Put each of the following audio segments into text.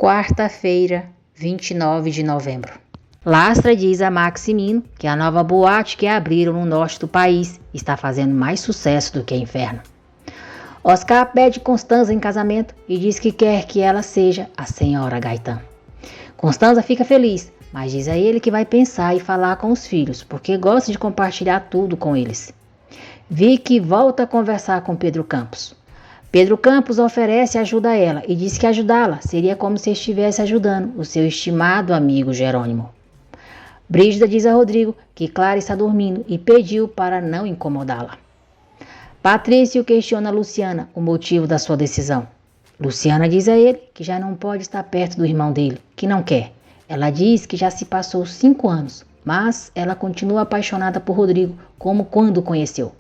Quarta-feira, 29 de novembro. Lastra diz a Maximino que a nova boate que abriram no norte do país está fazendo mais sucesso do que Inferno. Oscar pede Constanza em casamento e diz que quer que ela seja a senhora Gaetan. Constanza fica feliz, mas diz a ele que vai pensar e falar com os filhos, porque gosta de compartilhar tudo com eles. Vicky volta a conversar com Pedro Campos. Pedro Campos oferece ajuda a ela e diz que ajudá-la seria como se estivesse ajudando o seu estimado amigo Jerônimo. Brígida diz a Rodrigo que Clara está dormindo e pediu para não incomodá-la. Patrício questiona Luciana o motivo da sua decisão. Luciana diz a ele que já não pode estar perto do irmão dele, que não quer. Ela diz que já se passou 5 anos, mas ela continua apaixonada por Rodrigo como quando o conheceu.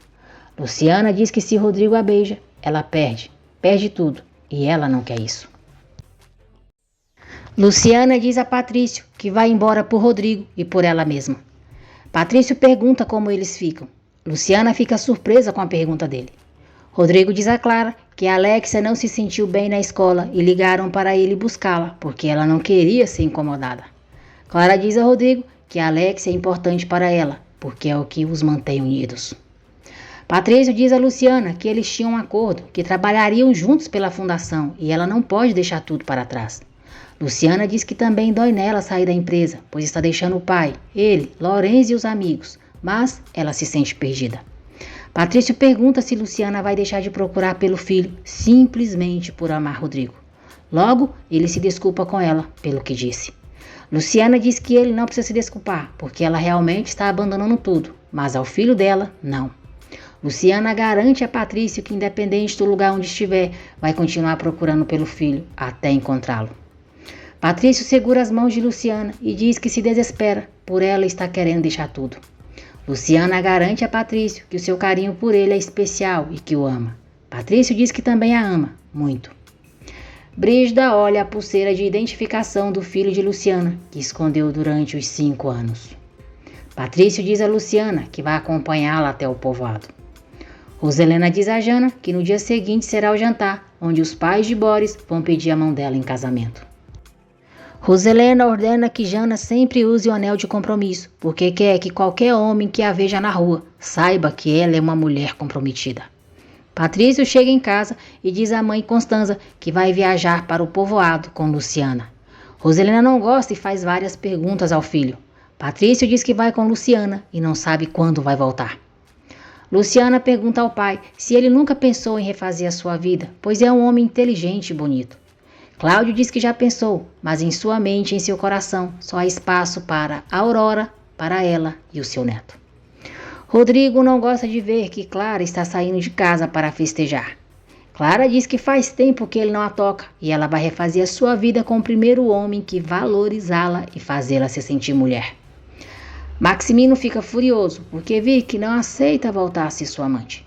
Luciana diz que se Rodrigo a beija, ela perde tudo, e ela não quer isso. Luciana diz a Patrício que vai embora por Rodrigo e por ela mesma. Patrício pergunta como eles ficam. Luciana fica surpresa com a pergunta dele. Rodrigo diz a Clara que a Alexia não se sentiu bem na escola e ligaram para ele buscá-la, porque ela não queria ser incomodada. Clara diz a Rodrigo que a Alexia é importante para ela, porque é o que os mantém unidos. Patrício diz a Luciana que eles tinham um acordo, que trabalhariam juntos pela fundação e ela não pode deixar tudo para trás. Luciana diz que também dói nela sair da empresa, pois está deixando o pai, ele, Lourenço e os amigos, mas ela se sente perdida. Patrício pergunta se Luciana vai deixar de procurar pelo filho simplesmente por amar Rodrigo. Logo, ele se desculpa com ela pelo que disse. Luciana diz que ele não precisa se desculpar, porque ela realmente está abandonando tudo, mas ao filho dela, não. Luciana garante a Patrício que, independente do lugar onde estiver, vai continuar procurando pelo filho até encontrá-lo. Patrício segura as mãos de Luciana e diz que se desespera por ela estar querendo deixar tudo. Luciana garante a Patrício que o seu carinho por ele é especial e que o ama. Patrício diz que também a ama, muito. Brígida olha a pulseira de identificação do filho de Luciana, que escondeu durante os 5 anos. Patrício diz a Luciana que vai acompanhá-la até o povoado. Roselena diz a Jana que no dia seguinte será o jantar, onde os pais de Boris vão pedir a mão dela em casamento. Roselena ordena que Jana sempre use o anel de compromisso, porque quer que qualquer homem que a veja na rua saiba que ela é uma mulher comprometida. Patrício chega em casa e diz à mãe Constanza que vai viajar para o povoado com Luciana. Roselena não gosta e faz várias perguntas ao filho. Patrício diz que vai com Luciana e não sabe quando vai voltar. Luciana pergunta ao pai se ele nunca pensou em refazer a sua vida, pois é um homem inteligente e bonito. Cláudio diz que já pensou, mas em sua mente e em seu coração só há espaço para a Aurora, para ela e o seu neto. Rodrigo não gosta de ver que Clara está saindo de casa para festejar. Clara diz que faz tempo que ele não a toca e ela vai refazer a sua vida com o primeiro homem que valorizá-la e fazê-la se sentir mulher. Maximino fica furioso porque Vicky não aceita voltar a ser sua amante.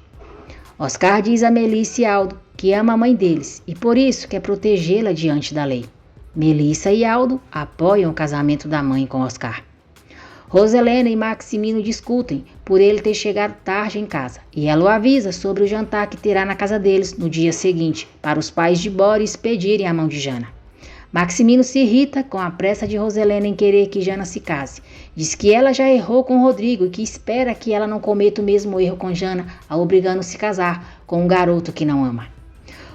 Oscar diz a Melissa e Aldo que ama a mãe deles e por isso quer protegê-la diante da lei. Melissa e Aldo apoiam o casamento da mãe com Oscar. Roselena e Maximino discutem por ele ter chegado tarde em casa e ela o avisa sobre o jantar que terá na casa deles no dia seguinte para os pais de Boris pedirem a mão de Jana. Maximino se irrita com a pressa de Roselena em querer que Jana se case. Diz que ela já errou com Rodrigo e que espera que ela não cometa o mesmo erro com Jana, a obrigando a se casar com um garoto que não ama.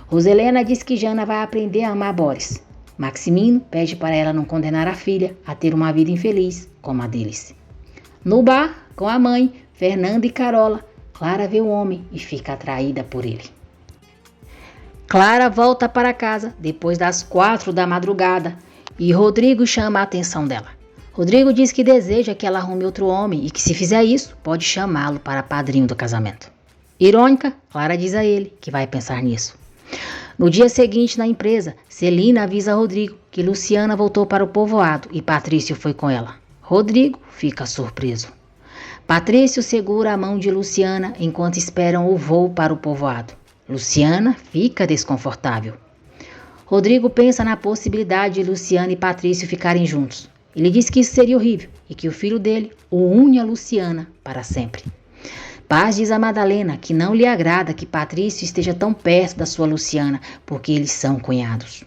Roselena diz que Jana vai aprender a amar Boris. Maximino pede para ela não condenar a filha a ter uma vida infeliz como a deles. No bar, com a mãe, Fernanda e Carola, Clara vê o homem e fica atraída por ele. Clara volta para casa depois das 4 da madrugada e Rodrigo chama a atenção dela. Rodrigo diz que deseja que ela arrume outro homem e que se fizer isso, pode chamá-lo para padrinho do casamento. Irônica, Clara diz a ele que vai pensar nisso. No dia seguinte na empresa, Celina avisa a Rodrigo que Luciana voltou para o povoado e Patrício foi com ela. Rodrigo fica surpreso. Patrício segura a mão de Luciana enquanto esperam o voo para o povoado. Luciana fica desconfortável. Rodrigo pensa na possibilidade de Luciana e Patrício ficarem juntos. Ele diz que isso seria horrível e que o filho dele o une a Luciana para sempre. Paz diz a Madalena que não lhe agrada que Patrício esteja tão perto da sua Luciana, porque eles são cunhados.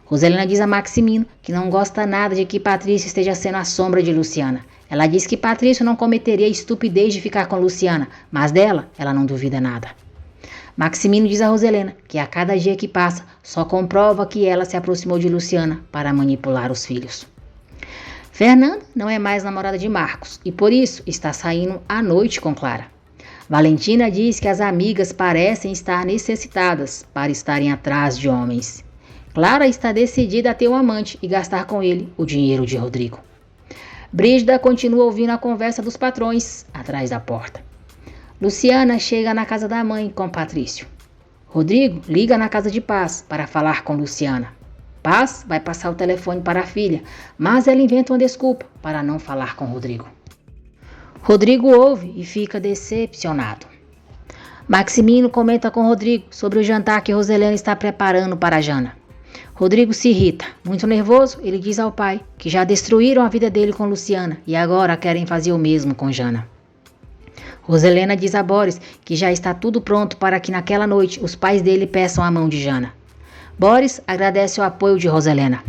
Roselena diz a Maximino que não gosta nada de que Patrício esteja sendo a sombra de Luciana. Ela diz que Patrício não cometeria a estupidez de ficar com Luciana, mas dela ela não duvida nada. Maximino diz a Roselena que a cada dia que passa só comprova que ela se aproximou de Luciana para manipular os filhos. Fernanda não é mais namorada de Marcos e por isso está saindo à noite com Clara. Valentina diz que as amigas parecem estar necessitadas para estarem atrás de homens. Clara está decidida a ter um amante e gastar com ele o dinheiro de Rodrigo. Brígida continua ouvindo a conversa dos patrões atrás da porta. Luciana chega na casa da mãe com Patrício. Rodrigo liga na casa de Paz para falar com Luciana. Paz vai passar o telefone para a filha, mas ela inventa uma desculpa para não falar com Rodrigo. Rodrigo ouve e fica decepcionado. Maximino comenta com Rodrigo sobre o jantar que Roselena está preparando para Jana. Rodrigo se irrita. Muito nervoso, ele diz ao pai que já destruíram a vida dele com Luciana e agora querem fazer o mesmo com Jana. Roselena diz a Boris que já está tudo pronto para que naquela noite os pais dele peçam a mão de Jana. Boris agradece o apoio de Roselena.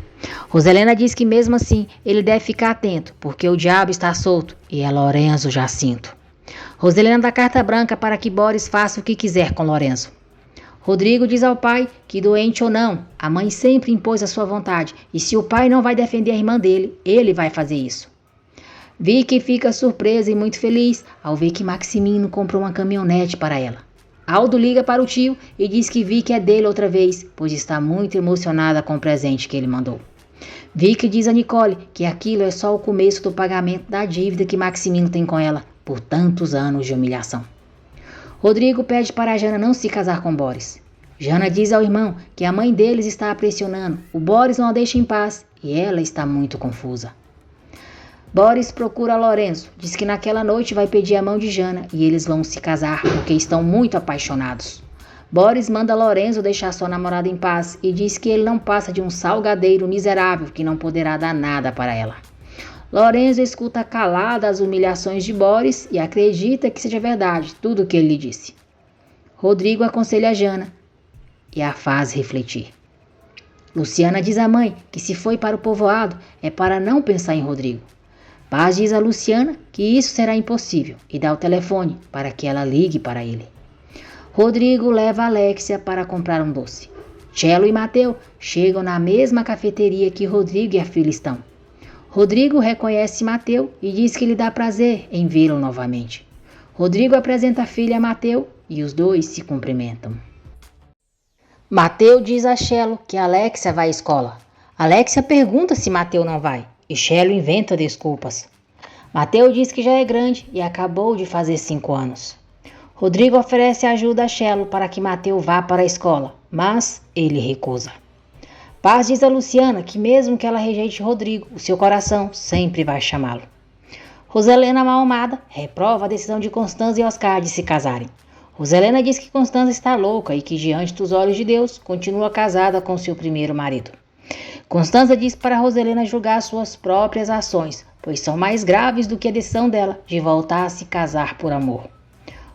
Roselena diz que mesmo assim ele deve ficar atento, porque o diabo está solto e é Lorenzo Jacinto. Roselena dá carta branca para que Boris faça o que quiser com Lorenzo. Rodrigo diz ao pai que, doente ou não, a mãe sempre impôs a sua vontade e se o pai não vai defender a irmã dele, ele vai fazer isso. Vicky fica surpresa e muito feliz ao ver que Maximino comprou uma caminhonete para ela. Aldo liga para o tio e diz que Vicky é dele outra vez, pois está muito emocionada com o presente que ele mandou. Vicky diz a Nicole que aquilo é só o começo do pagamento da dívida que Maximino tem com ela por tantos anos de humilhação. Rodrigo pede para a Jana não se casar com Boris. Jana diz ao irmão que a mãe deles está a pressionando, o Boris não a deixa em paz e ela está muito confusa. Boris procura Lorenzo, diz que naquela noite vai pedir a mão de Jana e eles vão se casar porque estão muito apaixonados. Boris manda Lorenzo deixar sua namorada em paz e diz que ele não passa de um salgadeiro miserável que não poderá dar nada para ela. Lorenzo escuta calada as humilhações de Boris e acredita que seja verdade tudo o que ele lhe disse. Rodrigo aconselha a Jana e a faz refletir. Luciana diz à mãe que se foi para o povoado é para não pensar em Rodrigo. Paz diz a Luciana que isso será impossível e dá o telefone para que ela ligue para ele. Rodrigo leva Alexia para comprar um doce. Cello e Mateu chegam na mesma cafeteria que Rodrigo e a filha estão. Rodrigo reconhece Mateu e diz que lhe dá prazer em vê-lo novamente. Rodrigo apresenta a filha a Mateu e os dois se cumprimentam. Mateu diz a Cello que Alexia vai à escola. Alexia pergunta se Mateu não vai e Cello inventa desculpas. Mateu diz que já é grande e acabou de fazer 5 anos. Rodrigo oferece ajuda a Cello para que Mateu vá para a escola, mas ele recusa. Paz diz a Luciana que mesmo que ela rejeite Rodrigo, o seu coração sempre vai chamá-lo. Roselena, mal-amada, reprova a decisão de Constanza e Oscar de se casarem. Roselena diz que Constanza está louca e que diante dos olhos de Deus continua casada com seu primeiro marido. Constanza diz para Roselena julgar suas próprias ações, pois são mais graves do que a decisão dela de voltar a se casar por amor.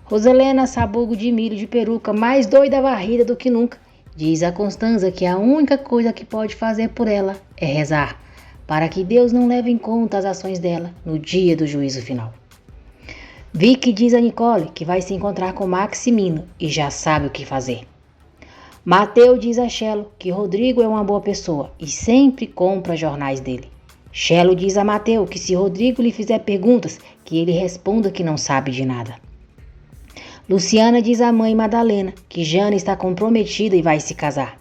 Roselena, sabugo de milho de peruca, mais doida varrida do que nunca, diz a Constanza que a única coisa que pode fazer por ela é rezar, para que Deus não leve em conta as ações dela no dia do juízo final. Vicky diz a Nicole que vai se encontrar com Maximino e já sabe o que fazer. Mateu diz a Cello que Rodrigo é uma boa pessoa e sempre compra jornais dele. Cello diz a Mateu que se Rodrigo lhe fizer perguntas, que ele responda que não sabe de nada. Luciana diz à mãe Madalena que Jana está comprometida e vai se casar.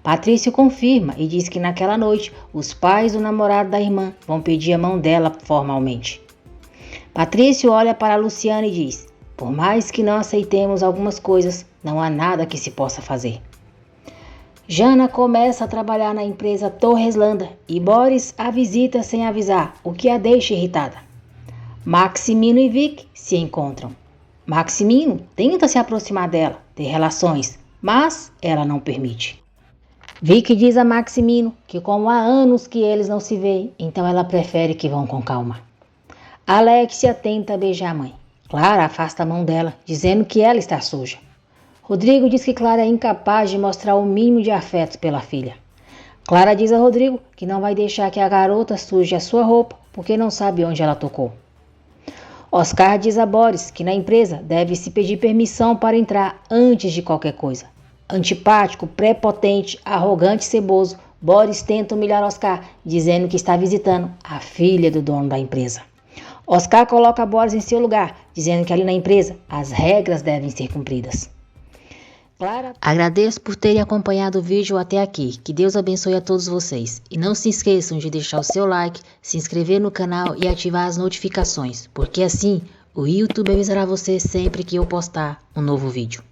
Patrício confirma e diz que naquela noite os pais do namorado da irmã vão pedir a mão dela formalmente. Patrício olha para Luciana e diz: por mais que não aceitemos algumas coisas, não há nada que se possa fazer. Jana começa a trabalhar na empresa Torreslanda e Boris a visita sem avisar, o que a deixa irritada. Maximino e Vic se encontram. Maximino tenta se aproximar dela, ter relações, mas ela não permite. Vic diz a Maximino que como há anos que eles não se veem, então ela prefere que vão com calma. Alexia tenta beijar a mãe. Clara afasta a mão dela, dizendo que ela está suja. Rodrigo diz que Clara é incapaz de mostrar o mínimo de afeto pela filha. Clara diz a Rodrigo que não vai deixar que a garota suje a sua roupa porque não sabe onde ela tocou. Oscar diz a Boris que na empresa deve-se pedir permissão para entrar antes de qualquer coisa. Antipático, prepotente, arrogante e ceboso, Boris tenta humilhar Oscar, dizendo que está visitando a filha do dono da empresa. Oscar coloca Boris em seu lugar, dizendo que ali na empresa as regras devem ser cumpridas. Clara, agradeço por terem acompanhado o vídeo até aqui. Que Deus abençoe a todos vocês. E não se esqueçam de deixar o seu like, se inscrever no canal e ativar as notificações, porque assim o YouTube avisará você sempre que eu postar um novo vídeo.